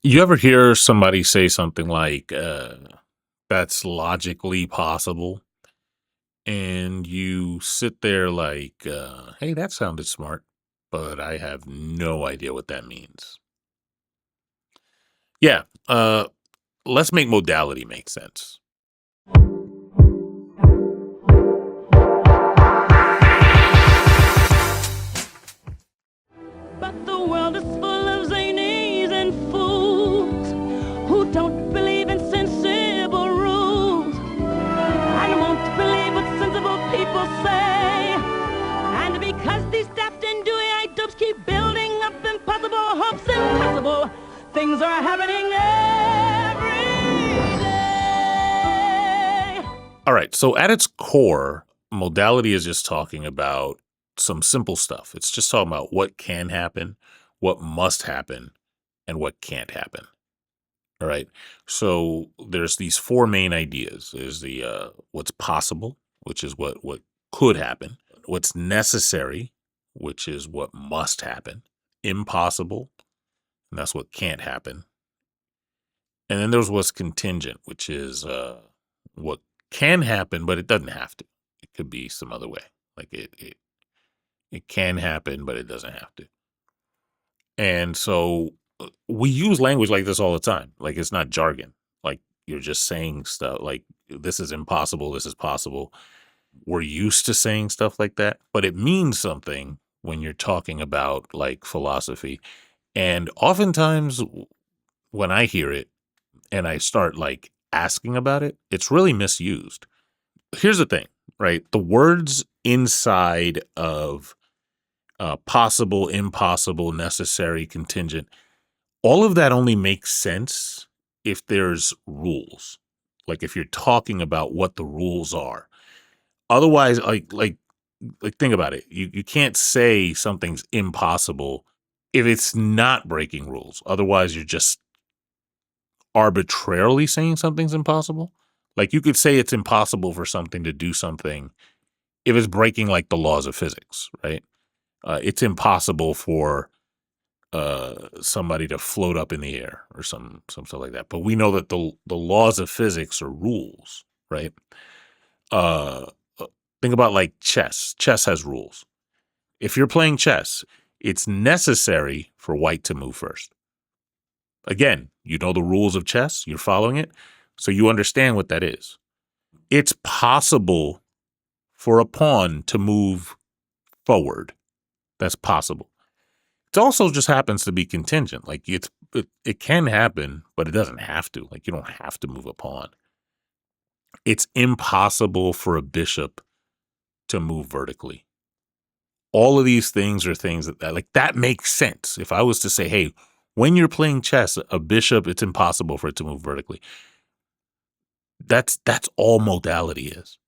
You ever hear somebody say something like, that's logically possible? And you sit there like, hey, that sounded smart, but I have no idea what that means. Yeah, let's make modality make sense. But the world is full of zanies and fools who don't believe in sensible rules and won't believe what sensible people say. And because these daft and dewy-eyed dopes keep building up impossible hopes, impossible things are happening every day. All right, so at its core, modality is just talking about some simple stuff. It's just talking about what can happen, what must happen, and what can't happen. All right. So there's these four main ideas. There's the what's possible, which is what could happen. What's necessary, which is what must happen. Impossible, and that's what can't happen. And then there's what's contingent, which is what can happen, but it doesn't have to. It could be some other way. Like it can happen, but it doesn't have to. And so we use language like this all the time. Like it's not jargon. Like you're just saying stuff like this is impossible, this is possible. We're used to saying stuff like that, but it means something when you're talking about like philosophy. And oftentimes when I hear it and I start like asking about it, it's really misused. Here's the thing, right? The words inside of possible, impossible, necessary, contingent, all of that only makes sense if there's rules. Like if you're talking about what the rules are. Otherwise, like think about it. You can't say something's impossible if it's not breaking rules. Otherwise, you're just arbitrarily saying something's impossible. Like you could say it's impossible for something to do something if it's breaking like the laws of physics, right? It's impossible for somebody to float up in the air or some stuff like that. But we know that the laws of physics are rules, right? Uh, think about like chess. Chess has rules. If you're playing chess, it's necessary for white to move first. Again, you know the rules of chess. You're following it, so you understand what that is. It's possible for a pawn to move forward. That's possible. It also just happens to be contingent. Like it can happen, but it doesn't have to. Like you don't have to move a pawn. It's impossible for a bishop to move vertically. All of these things are things that like that makes sense. If I was to say, hey, when you're playing chess, a bishop, it's impossible for it to move vertically. That's all modality is.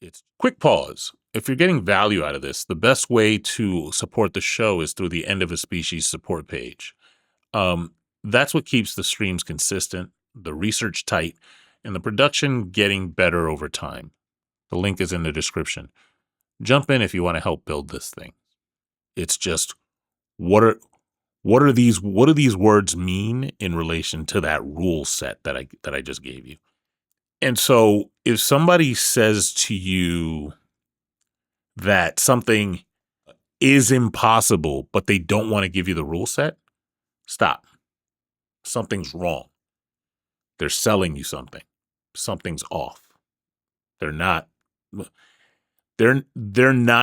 It's quick pause. If you're getting value out of this, the best way to support the show is through the End of a Species support page. That's what keeps the streams consistent, the research tight, and the production getting better over time. The link is in the description. Jump in if you want to help build this thing. It's just what do these words mean in relation to that rule set that I just gave you? And so if somebody says to you that something is impossible, but they don't want to give you the rule set, stop. Something's wrong. They're selling you something. Something's off. They're not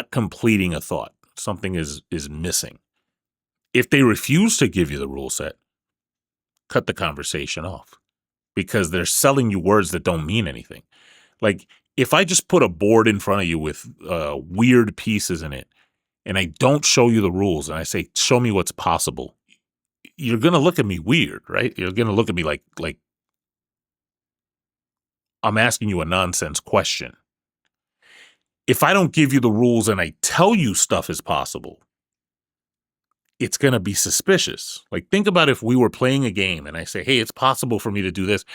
completing a thought. Something is missing. If they refuse to give you the rule set, cut the conversation off because they're selling you words that don't mean anything. Like if I just put a board in front of you with weird pieces in it and I don't show you the rules and I say, show me what's possible, you're going to look at me weird, right? You're going to look at me like I'm asking you a nonsense question. If I don't give you the rules and I tell you stuff is possible, it's going to be suspicious. Like think about if we were playing a game and I say, hey, it's possible for me to do this,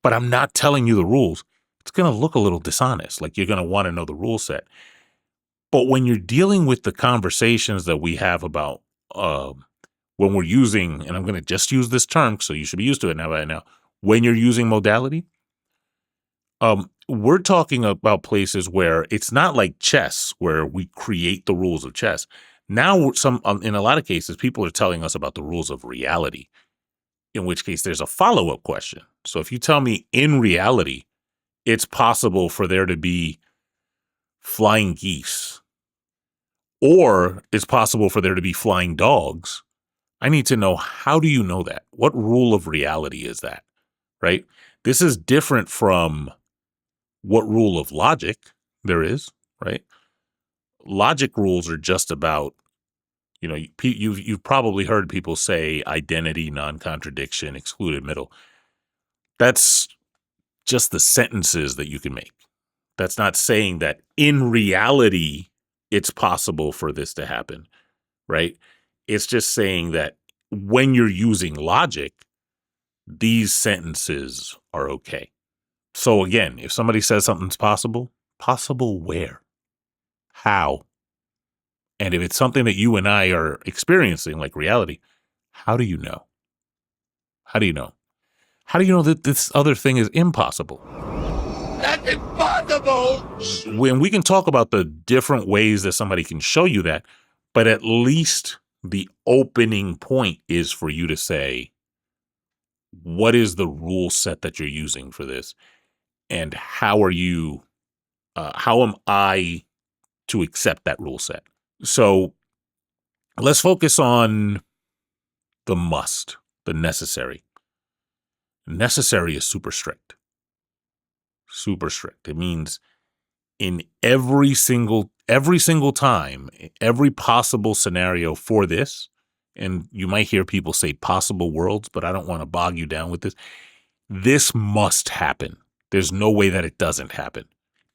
but I'm not telling you the rules. It's going to look a little dishonest. Like you're going to want to know the rule set. But when you're dealing with the conversations that we have about when we're using, and I'm going to just use this term, so you should be used to it now. Right now, when you're using modality, we're talking about places where it's not like chess, where we create the rules of chess. Now, in a lot of cases, people are telling us about the rules of reality, in which case there's a follow-up question. So if you tell me in reality, it's possible for there to be flying geese, or it's possible for there to be flying dogs, I need to know, how do you know that? What rule of reality is that, right? This is different from what rule of logic there is, right? Logic rules are just about, you've probably heard people say identity, non-contradiction, excluded middle. That's just the sentences that you can make. That's not saying that in reality it's possible for this to happen, right? It's just saying that when you're using logic, these sentences are okay. So again, if somebody says something's possible where? How? And if it's something that you and I are experiencing, like reality, how do you know? How do you know? How do you know that this other thing is impossible? That's impossible! When we can talk about the different ways that somebody can show you that, but at least the opening point is for you to say, what is the rule set that you're using for this? And how am I to accept that rule set? So let's focus on the must, the necessary. Necessary is super strict. Super strict. It means in every single time, every possible scenario for this, and you might hear people say possible worlds, but I don't want to bog you down with this. This must happen. There's no way that it doesn't happen.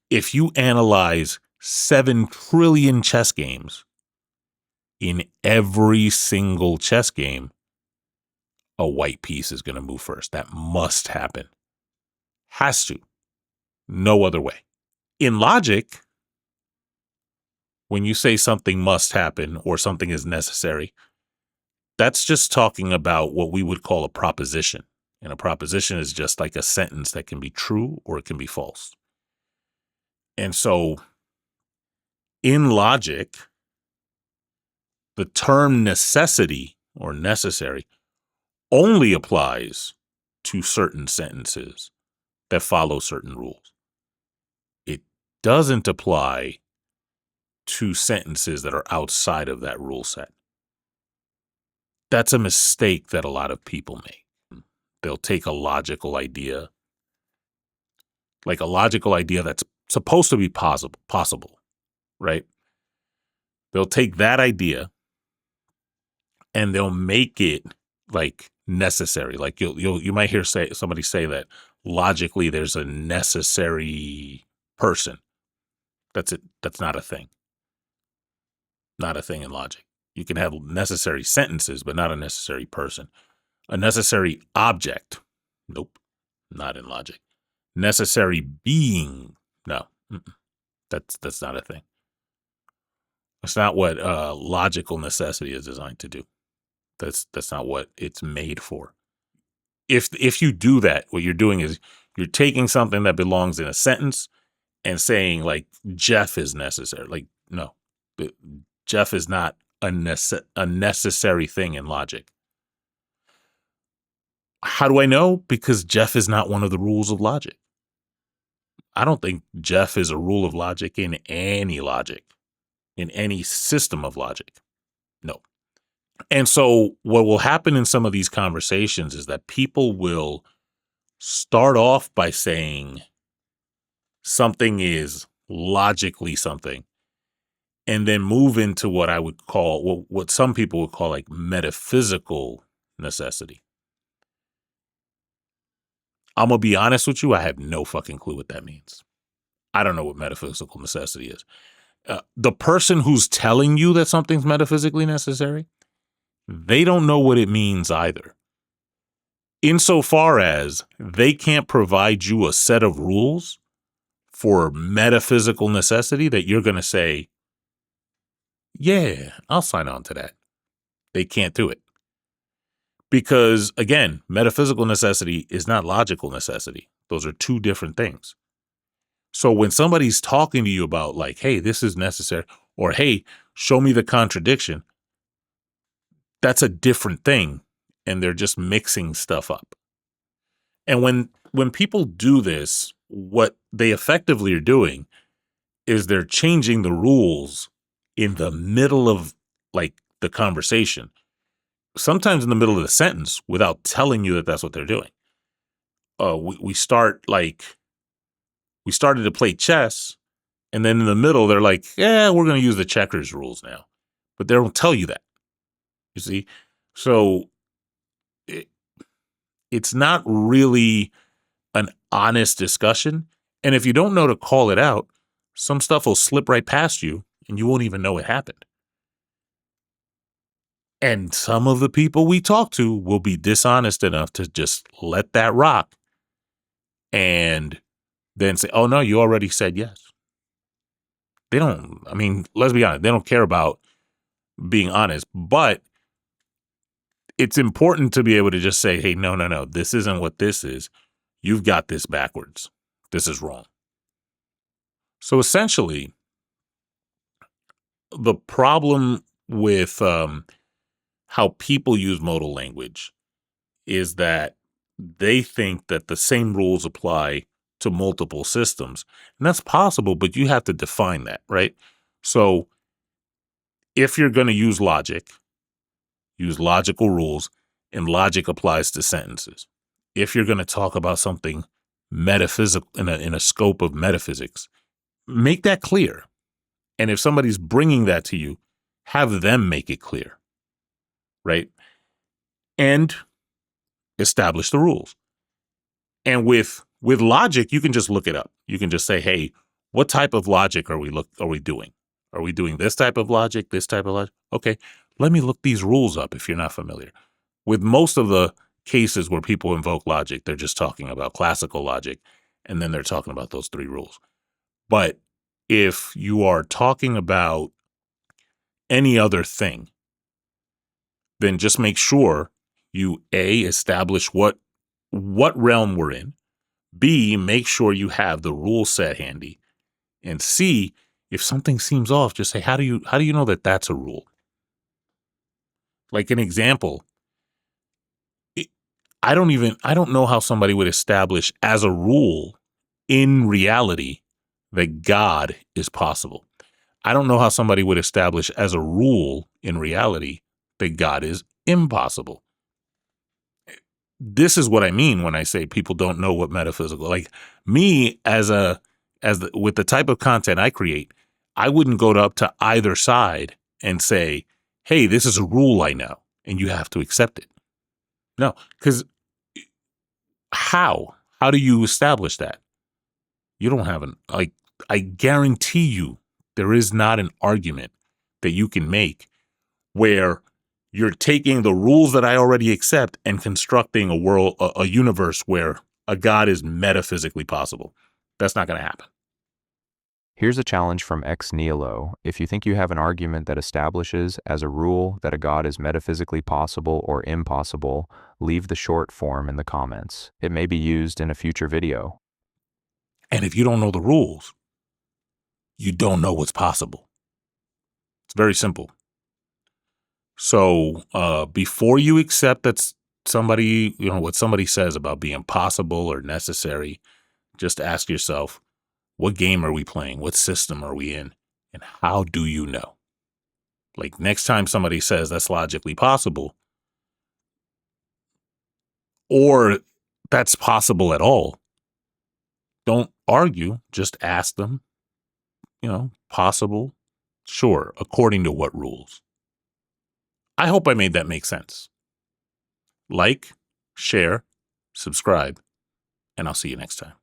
If you analyze 7 trillion chess games, in every single chess game, a white piece is going to move first. That must happen. Has to. No other way. In logic, when you say something must happen or something is necessary, that's just talking about what we would call a proposition. And a proposition is just like a sentence that can be true or it can be false. And so in logic, the term necessity or necessary only applies to certain sentences that follow certain rules. It doesn't apply to sentences that are outside of that rule set. That's a mistake that a lot of people make. They'll take a logical idea, like a logical idea that's supposed to be possible, right? They'll take that idea and they'll make it like necessary. Like you might hear somebody say that logically there's a necessary person. That's it. That's not a thing. Not a thing in logic. You can have necessary sentences, but not a necessary person. A necessary object. Nope. Not in logic. Necessary being. No. That's not a thing. That's not what logical necessity is designed to do. That's not what it's made for. If you do that, what you're doing is you're taking something that belongs in a sentence and saying like Jeff is necessary. Like, no. Jeff is not a necessary thing in logic. How do I know? Because Jeff is not one of the rules of logic. I don't think Jeff is a rule of logic in any logic, in any system of logic. No. And so what will happen in some of these conversations is that people will start off by saying something is logically something, and then move into what I would call, what some people would call like metaphysical necessity. I'm going to be honest with you. I have no fucking clue what that means. I don't know what metaphysical necessity is. The person who's telling you that something's metaphysically necessary, they don't know what it means either. Insofar as they can't provide you a set of rules for metaphysical necessity that you're going to say, yeah, I'll sign on to that. They can't do it. Because again, metaphysical necessity is not logical necessity. Those are two different things. So when somebody's talking to you about like, hey, this is necessary, or hey, show me the contradiction, that's a different thing. And they're just mixing stuff up. And when people do this, what they effectively are doing is they're changing the rules in the middle of like the conversation, sometimes in the middle of the sentence without telling you that that's what they're doing. We started to play chess, and then in the middle they're like, yeah, we're going to use the checkers rules now, but they don't tell you that. You see, so it's not really an honest discussion, and if you don't know to call it out, some stuff will slip right past you, and you won't even know it happened. And some of the people we talk to will be dishonest enough to just let that rock and then say, oh, no, you already said yes. They don't, I mean, let's be honest, they don't care about being honest, but it's important to be able to just say, hey, no, this isn't what this is. You've got this backwards. This is wrong. So essentially, the problem with how people use modal language is that they think that the same rules apply to multiple systems. And that's possible, but you have to define that, right? So if you're going to use logic, use logical rules, and logic applies to sentences. If you're going to talk about something metaphysical in a scope of metaphysics, make that clear. And if somebody's bringing that to you, have them make it clear, right? And establish the rules. And with logic, you can just look it up. You can just say, hey, what type of logic are we doing? Are we doing this type of logic, this type of logic? Okay, let me look these rules up if you're not familiar. With most of the cases where people invoke logic, they're just talking about classical logic, and then they're talking about those three rules. But if you are talking about any other thing, then just make sure you A, establish what realm we're in, B, make sure you have the rule set handy, and C, if something seems off, just say, how do you know that that's a rule? Like an example, I don't know how somebody would establish as a rule in reality that God is possible. I don't know how somebody would establish as a rule in reality that God is impossible. This is what I mean when I say people don't know what metaphysical, like me with the type of content I create, I wouldn't go up to either side and say, hey, this is a rule I know, and you have to accept it. No, because how do you establish that? You don't have I guarantee you there is not an argument that you can make where you're taking the rules that I already accept and constructing a universe where a God is metaphysically possible. That's not going to happen. Here's a challenge from Nihilo. If you think you have an argument that establishes as a rule that a God is metaphysically possible or impossible, leave the short form in the comments. It may be used in a future video. And if you don't know the rules, you don't know what's possible. It's very simple. So before you accept that somebody, what somebody says about being possible or necessary, just ask yourself, what game are we playing? What system are we in? And how do you know? Like next time somebody says that's logically possible, or that's possible at all, don't argue, just ask them, possible, sure, according to what rules? I hope I made that make sense. Like, share, subscribe, and I'll see you next time.